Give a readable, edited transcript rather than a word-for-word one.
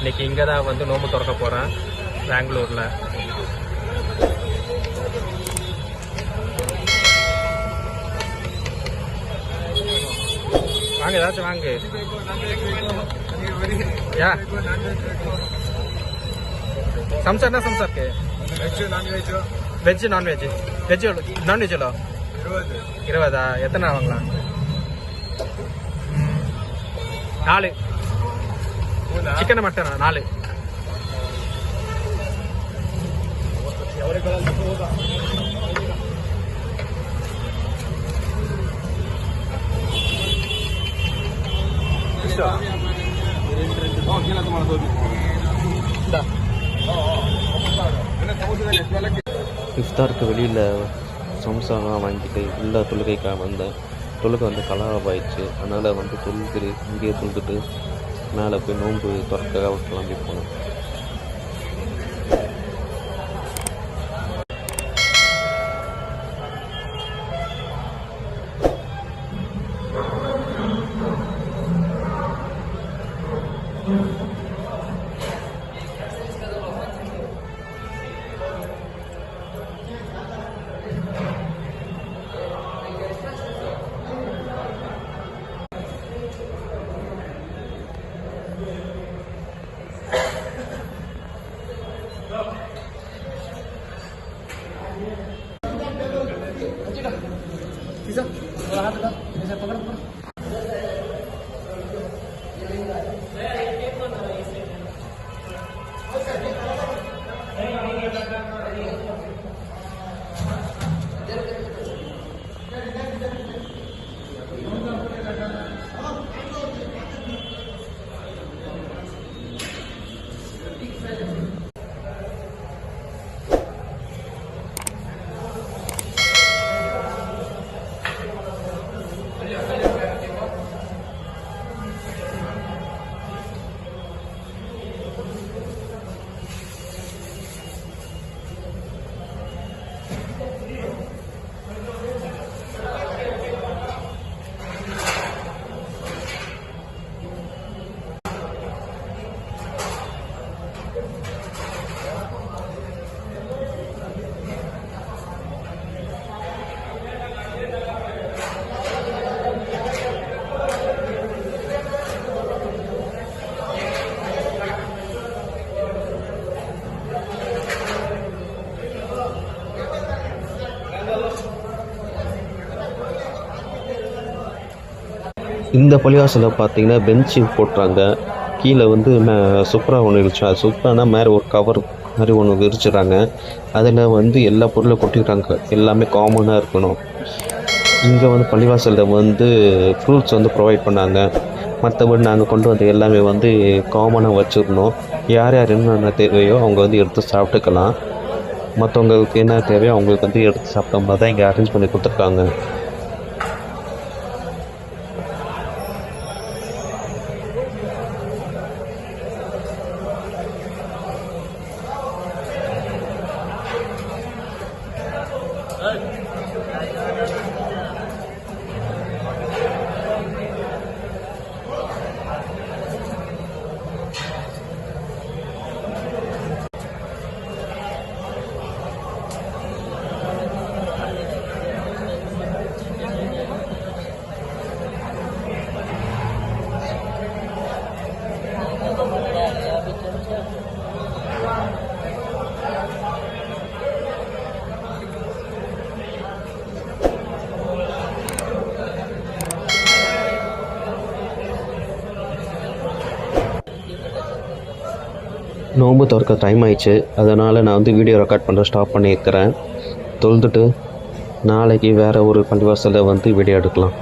இன்றைக்கி இங்கே தான் வந்து நோம்பு திறக்க போகிறேன் பெங்களூரில். வாங்க ஏதாச்சும் வாங்க. யா சம்சா என்ன சம்சா இருக்கு? Veg non veg. வெஜ்ஜு நான்வெஜ் எவ்வளோ? 20. எத்தனை வாங்கலாம்? 4. சிக்கன் மட்டனா 4. இஃப்தாருக்கு வெளியில் சம்சாலாம் வாங்கிட்டு எல்லா தொழுகைக்காக வந்தேன். தொழுகை வந்து கலாபாயிடுச்சு. அதனால் வந்து தொழுது இங்கேயே தொழுதுட்டு மேலே போய் நோன்பு திறக்க கிளம்பி போனோம். இந்த பள்ளிவாசலில் பார்த்தீங்கன்னா பெஞ்சு போட்டுறாங்க. கீழே வந்து சுப்ரா ஒன்று இருந்துச்சு. அது சுப்ரானா மேலே ஒரு கவர் மாதிரி ஒன்று விரிச்சிடுறாங்க. அதில் வந்து எல்லா பொருளும் கொட்டிடுறாங்க. எல்லாமே காமனாக இருக்கணும். இங்கே வந்து பள்ளிவாசலில் வந்து ஃப்ரூட்ஸ் வந்து ப்ரொவைட் பண்ணாங்க. மற்றபடி நாங்கள் கொண்டு வந்த எல்லாமே வந்து காமனாக வச்சுருந்தோம். யார் யார் என்னென்ன தேவையோ அவங்க வந்து எடுத்து சாப்பிட்டுக்கலாம். மற்றவங்களுக்கு என்ன தேவையோ அவங்களுக்கு வந்து எடுத்து சாப்பிட்ட மாதிரி தான் இங்கே அரேஞ்ச் பண்ணி கொடுத்துருக்காங்க. நோன்பு திறக்க டைம் ஆயிடுச்சு. அதனால் நான் வந்து வீடியோ ரெக்கார்ட் பண்ணுற ஸ்டாப் பண்ணியிருக்கிறேன். தொழுதுட்டு நாளைக்கு வேறு ஒரு பள்ளிவாசலில் வந்து வீடியோ எடுக்கலாம்.